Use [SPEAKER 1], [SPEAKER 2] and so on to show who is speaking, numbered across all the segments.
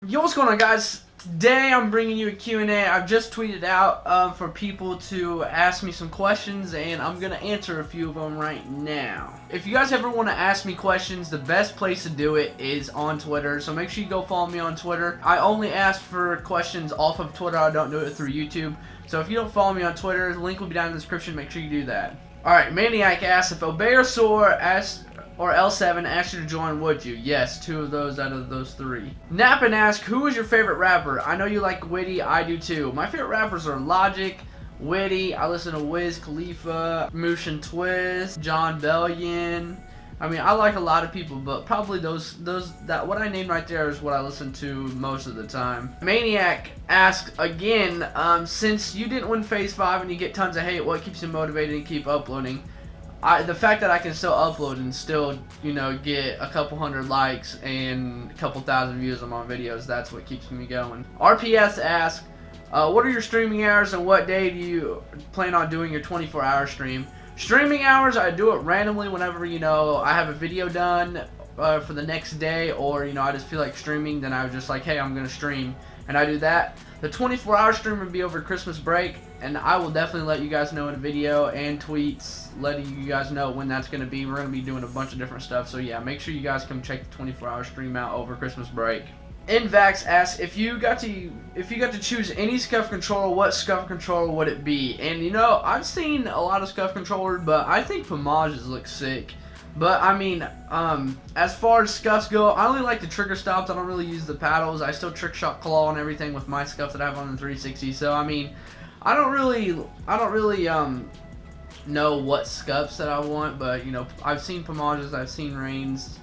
[SPEAKER 1] Yo, what's going on, guys? Today I'm bringing you a Q&A. I've just tweeted out for people to ask me some questions, and I'm going to answer a few of them right now. If you guys ever want to ask me questions, the best place to do it is on Twitter, so make sure you go follow me on Twitter. I only ask for questions off of Twitter. I don't do it through YouTube. So if you don't follow me on Twitter, the link will be down in the description. Make sure you do that. Alright, Maniac asks, if Obeyosaur or L7 asked you to join, would you? Yes, two of those out of those three. Nappin asks, who is your favorite rapper? I know you like Witty, I do too. My favorite rappers are Logic, Witty, I listen to Wiz Khalifa, Motion Twist, John Bellion. I mean, I like a lot of people, but probably that what I named right there is what I listen to most of the time. Maniac asks again, since you didn't win Phase 5 and you get tons of hate, what keeps you motivated and keep uploading? The fact that I can still upload and still, you know, get a couple hundred likes and a couple thousand views on my videos, that's what keeps me going. RPS asks, what are your streaming hours and what day do you plan on doing your 24-hour stream? Streaming hours, I do it randomly whenever, you know, I have a video done for the next day, or, you know, I just feel like streaming, then I was just like, hey, I'm going to stream, and I do that. The 24-hour stream will be over Christmas break, and I will definitely let you guys know in a video and tweets letting you guys know when that's going to be. We're going to be doing a bunch of different stuff, so yeah, make sure you guys come check the 24-hour stream out over Christmas break. Invax asks, if you got to choose any SCUF controller, what SCUF controller would it be? And you know, I've seen a lot of SCUF controllers, but I think Pomages look sick. But I mean, as far as SCUFs go, I only like the trigger stops. I don't really use the paddles. I still trick shot claw and everything with my SCUF that I have on the 360. So I mean, I don't really know what SCUFs that I want. But you know, I've seen Pomages, I've seen Reigns.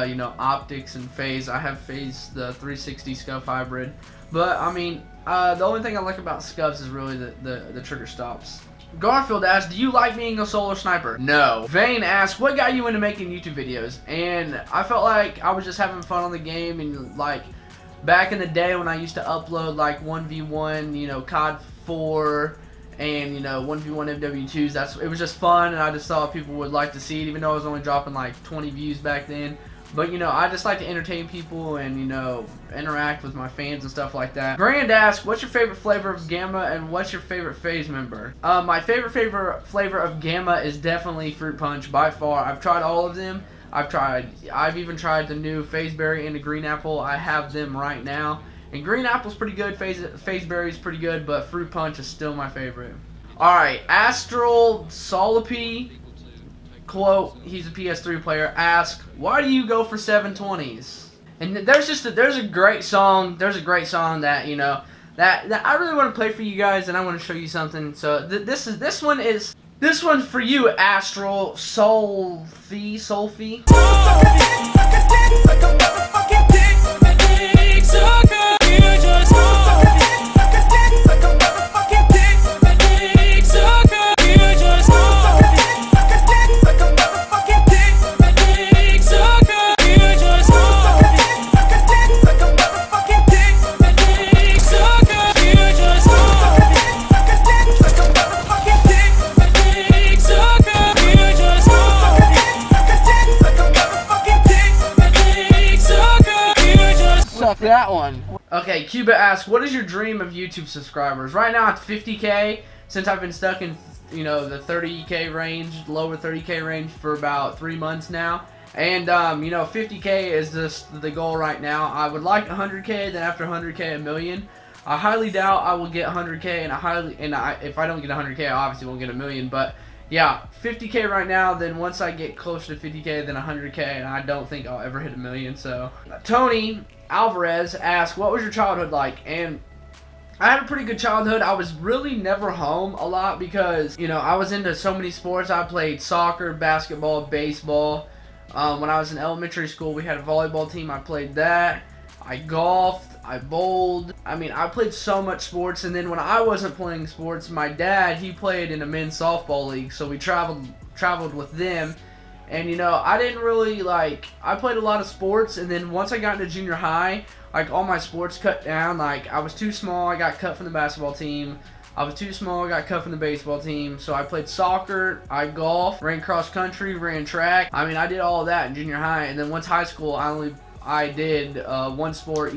[SPEAKER 1] You know, Optics and Phase. I have Phase, the 360 SCUF hybrid. But, I mean, the only thing I like about SCUFs is really the trigger stops. Garfield asks, do you like being a solo sniper? No. Vane asks, what got you into making YouTube videos? And I felt like I was just having fun on the game, and like, back in the day when I used to upload like 1v1, you know, COD 4, and you know, 1v1 MW2s, it was just fun, and I just thought people would like to see it, even though I was only dropping like 20 views back then. But you know, I just like to entertain people and, you know, interact with my fans and stuff like that. Grand asks, what's your favorite flavor of Gamma and what's your favorite Phase member? My favorite flavor of Gamma is definitely Fruit Punch by far. I've tried all of them. I've even tried the new Phase Berry and the Green Apple. I have them right now. And Green Apple's pretty good, Phase Berry's pretty good, but Fruit Punch is still my favorite. Alright, Astral Solipi, quote, he's a PS3 player, asks, why do you go for 720s? And there's a great song that, you know, that I really want to play for you guys, and I want to show you something. So this one's for you, Astral Solfi. That one. Okay, Cuba asks, what is your dream of YouTube subscribers? Right now it's 50K, since I've been stuck in, you know, the 30K range, lower 30K range for about 3 months now. And, you know, 50K is the goal right now. I would like 100K, then after 100K, a million. I highly doubt I will get 100K, and if I don't get 100K, I obviously won't get a million. But yeah, 50K right now, then once I get closer to 50K, then 100K, and I don't think I'll ever hit a million. So, Tony Alvarez asks, what was your childhood like? And I had a pretty good childhood. I was really never home a lot because, you know, I was into so many sports. I played soccer, basketball, baseball. When I was in elementary school, we had a volleyball team. I played that. I golfed. I bowled. I mean, I played so much sports. And then when I wasn't playing sports, my dad, he played in a men's softball league. So we traveled with them. And, you know, I didn't really, like, I played a lot of sports, and then once I got into junior high, like, all my sports cut down. Like, I was too small, I got cut from the basketball team. I was too small, got cut from the baseball team, so I played soccer, I golfed, ran cross country, ran track. I mean, I did all of that in junior high, and then once high school, I did one sport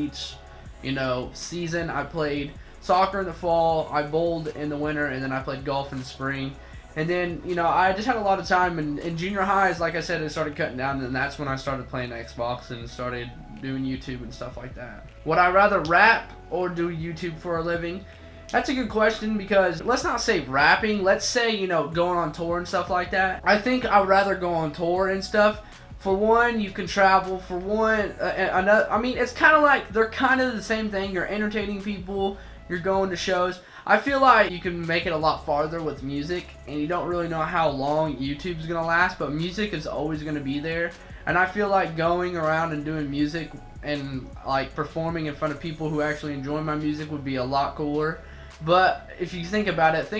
[SPEAKER 1] season. I played soccer in the fall, I bowled in the winter, and then I played golf in the spring. And then, I just had a lot of time. And in junior highs, like I said, it started cutting down. And that's when I started playing Xbox and started doing YouTube and stuff like that. Would I rather rap or do YouTube for a living? That's a good question, because let's not say rapping. Let's say, going on tour and stuff like that. I think I would rather go on tour and stuff. For one, you can travel. For one, it's kind of like, they're kind of the same thing. You're entertaining people. You're going to shows. I feel like you can make it a lot farther with music, and you don't really know how long YouTube's going to last, but music is always going to be there. And I feel like going around and doing music and like performing in front of people who actually enjoy my music would be a lot cooler. But if you think about it in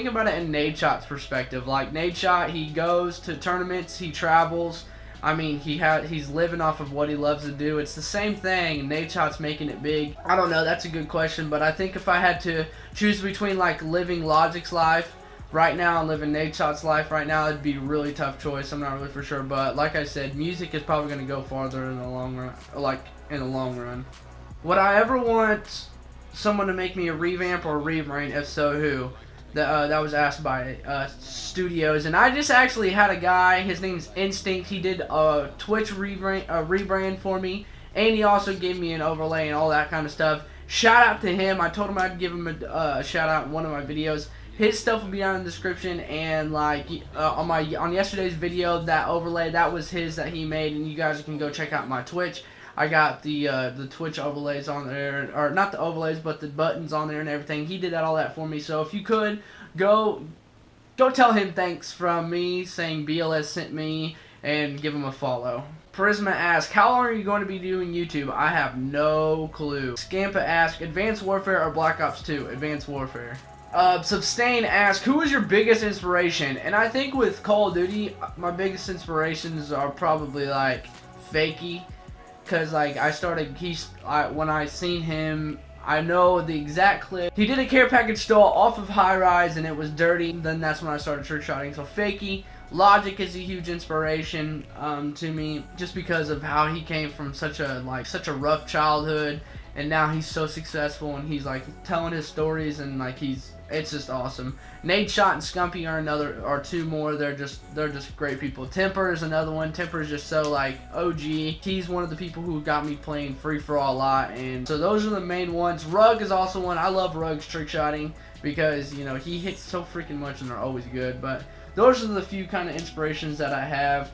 [SPEAKER 1] Nadeshot's perspective. Like, Nadeshot, he goes to tournaments, he travels. I mean, he's living off of what he loves to do. It's the same thing. Nadeshot's making it big. I don't know. That's a good question. But I think if I had to choose between like living Logic's life right now and living Nadeshot's life right now, it'd be a really tough choice. I'm not really for sure. But like I said, music is probably going to go farther in the long run. Would I ever want someone to make me a revamp or a rebrand? If so, who? That was asked by Studios, and I just actually had a guy, his name's Instinct. He did a Twitch rebrand for me, and he also gave me an overlay and all that kind of stuff. Shout out to him. I told him I'd give him a shout out in one of my videos. His stuff will be down in the description, and like on yesterday's video, that overlay, that was his that he made, and you guys can go check out my Twitch. I got the Twitch overlays on there, or not the overlays, but the buttons on there and everything. He did all that for me. So if you could go tell him thanks from me, saying BLS sent me, and give him a follow. Prisma asks, how long are you going to be doing YouTube? I have no clue. Scampa asks, Advanced Warfare or Black Ops 2? Advanced Warfare. Sustain asks, who is your biggest inspiration? And I think with Call of Duty, my biggest inspirations are probably like Fakey. Because like when I seen him, I know the exact clip. He did a care package stall off of High Rise and it was dirty. Then that's when I started trick shotting. So Fakey, Logic is a huge inspiration to me, just because of how he came from such a rough childhood, and now he's so successful, and he's like telling his stories, and like it's just awesome. Nadeshot and Scumpy are two more. They're just great people. Temper is another one. Temper is just so like OG. He's one of the people who got me playing free for all a lot, and so those are the main ones. Rug is also one. I love Rug's trick shotting because he hits so freaking much and they're always good. But those are the few kind of inspirations that I have.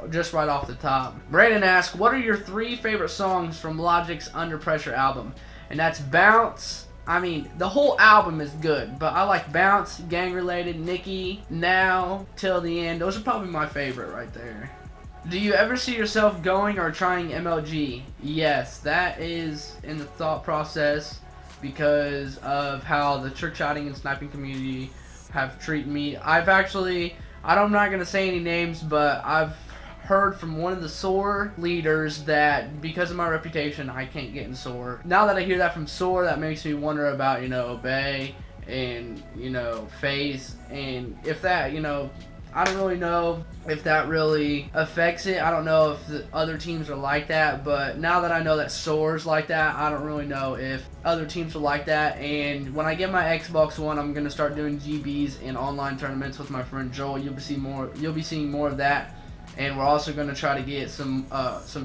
[SPEAKER 1] Just right off the top. Brandon asks, what are your 3 favorite songs from Logic's Under Pressure album? And that's Bounce. I mean, the whole album is good, but I like Bounce, Gang Related, Nikki, Now, Till the End. Those are probably my favorite right there. Do you ever see yourself going or trying MLG? Yes, that is in the thought process because of how the trick shotting and sniping community have treated me. I'm not going to say any names, but I've heard from one of the SOAR leaders that because of my reputation, I can't get in SOAR. Now that I hear that from SOAR, that makes me wonder about, Obey and, FaZe, and if that, I don't really know if that really affects it. I don't know if the other teams are like that, but now that I know that SOAR's like that, I don't really know if other teams are like that. And when I get my Xbox One, I'm gonna start doing GBs in online tournaments with my friend Joel. You'll be seeing more of that. And we're also going to try to get some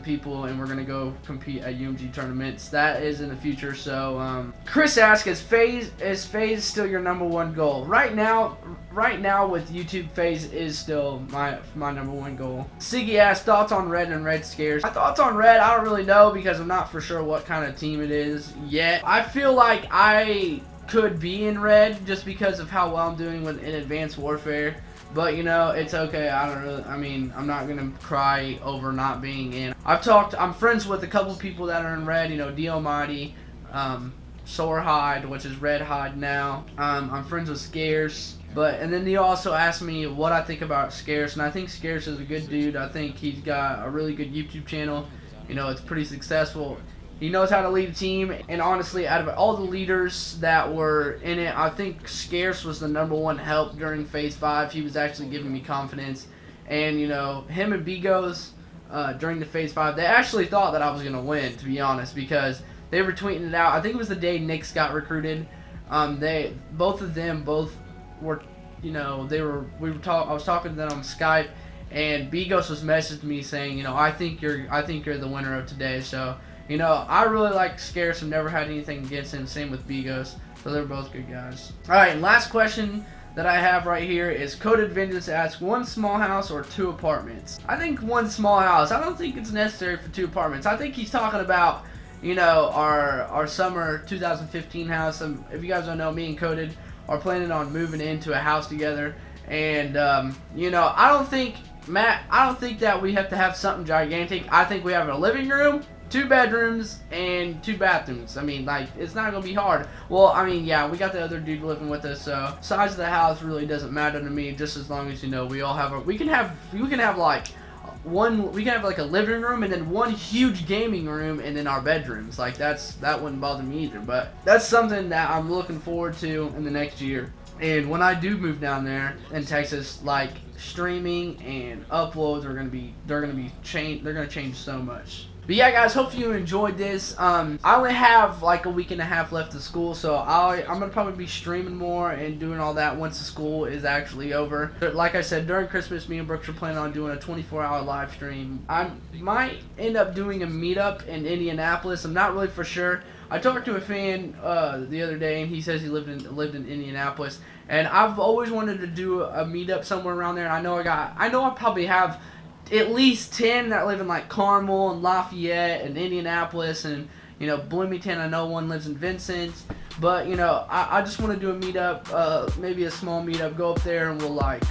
[SPEAKER 1] people, and we're going to go compete at UMG tournaments. That is in the future. So Chris asks, is FaZe still your #1 goal? Right now with YouTube, FaZe is still my #1 goal. Siggy asks, thoughts on Red and Red Scares? My thoughts on Red, I don't really know because I'm not for sure what kind of team it is yet. I feel like I could be in Red just because of how well I'm doing in Advanced Warfare. But, it's okay. I'm not going to cry over not being in. I'm friends with a couple people that are in Red, D Almighty, Sorehide, which is Red Hide now. I'm friends with Scarce. And then he also asked me what I think about Scarce, and I think Scarce is a good dude. I think he's got a really good YouTube channel. It's pretty successful. He knows how to lead a team, and honestly, out of all the leaders that were in it, I think Scarce was the #1 help during Phase 5. He was actually giving me confidence. And, him and Bigos during the Phase 5, they actually thought that I was going to win, to be honest, because they were tweeting it out. I think it was the day Knicks got recruited. Both of them were, you know, I was talking to them on Skype, and Bigos was messaging me saying, you know, I think you're the winner of today. So, you know, I really like Scarce and never had anything against him. Same with Bigos. So they're both good guys. All right, and last question that I have right here is Coded Vengeance asks, 1 small house or 2 apartments? I think 1 small house. I don't think it's necessary for 2 apartments. I think he's talking about, you know, our summer 2015 house. If you guys don't know, me and Coded are planning on moving into a house together. And, you know, I don't think that we have to have something gigantic. I think we have a living room, 2 bedrooms, and 2 bathrooms. I mean, like, it's not gonna be hard. Well, I mean, yeah, we got the other dude living with us, so size of the house really doesn't matter to me, just as long as, you know, we all have we can have like a living room and then 1 huge gaming room and then our bedrooms. Like, that wouldn't bother me either. But that's something that I'm looking forward to in the next year. And when I do move down there in Texas, like, streaming and uploads are gonna change so much. But yeah, guys, hopefully you enjoyed this. I only have like a week and a half left of school, so I'm gonna probably be streaming more and doing all that once the school is actually over. But like I said, during Christmas, me and Brooks are planning on doing a 24-hour live stream. I might end up doing a meetup in Indianapolis. I'm not really for sure. I talked to a fan the other day, and he says he lived in Indianapolis, and I've always wanted to do a meetup somewhere around there. And I know I probably have at least 10 that live in like Carmel and Lafayette and Indianapolis, and, you know, Bloomington. I know one lives in Vincent, but, you know, I just want to do a meetup, maybe a small meetup. Go up there and we'll like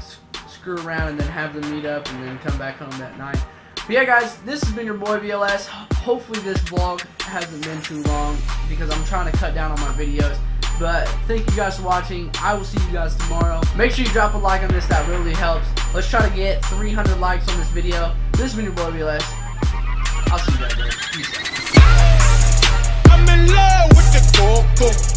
[SPEAKER 1] screw around and then have the meetup and then come back home that night. But yeah, guys, this has been your boy BLS. Hopefully this vlog hasn't been too long because I'm trying to cut down on my videos. But thank you guys for watching. I will see you guys tomorrow. Make sure you drop a like on this. That really helps. Let's try to get 300 likes on this video. This has been your boy BLS. I'll see you guys later. Peace out. I'm in love with the coco.